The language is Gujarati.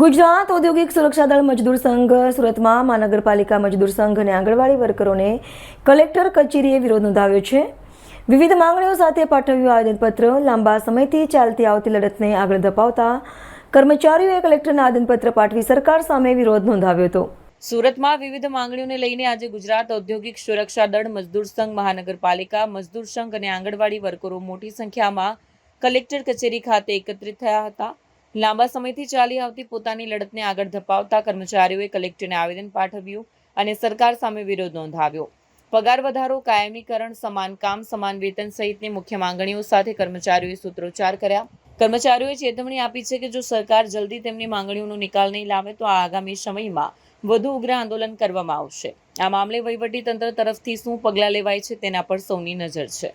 ગુજરાત ઔદ્યોગિક સુરક્ષા દળ મજદૂર સંઘ સુરતમાં મહાનગરપાલિકા મજદૂર સંઘ અને આંગણવાડી વર્કરોને કલેક્ટર કચેરીએ વિરોધ નોંધાવ્યો છે. વિવિધ માંગણીઓ સાથે પાઠવ્યું આવેદનપત્ર. લાંબા સમયથી ચાલતી આવતી લડતને આગળ ધપાવતા કર્મચારીઓએ કલેક્ટરને આવેદનપત્ર પાઠવી સરકાર સામે વિરોધ નોંધાવ્યો હતો. સુરતમાં વિવિધ માંગણીઓને લઈને આજે ગુજરાત ઔદ્યોગિક સુરક્ષા દળ મજદૂર સંઘ, મહાનગરપાલિકા મજદૂર સંઘ અને આંગણવાડી વર્કરો મોટી સંખ્યામાં કલેક્ટર કચેરી ખાતે એકત્રિત થયા હતા. લાંબા સમયથી ચાલી આવતી પોતાની લડતને આગળ ધપાવતા કર્મચારીઓએ કલેક્ટરને આવેદન પાઠવ્યું અને સરકાર સામે વિરોધ નોંધાવ્યો. પગાર વધારો, કાયમીકરણ, સમાન કામ સમાન વેતન સહિતની મુખ્ય માંગણીઓ સાથે કર્મચારીઓએ સૂત્રોચ્ચાર કર્યા. કર્મચારીઓએ ચેતવણી આપી છે કે જો સરકાર જલ્દી તેમની માંગણીઓનો નિકાલ નહીં લાવે તો આગામી સમયમાં વધુ ઉગ્ર આંદોલન કરવામાં આવશે. આ મામલે વહીવટી તંત્ર તરફથી શું પગલાં લેવાય છે તેના પર સૌની નજર છે.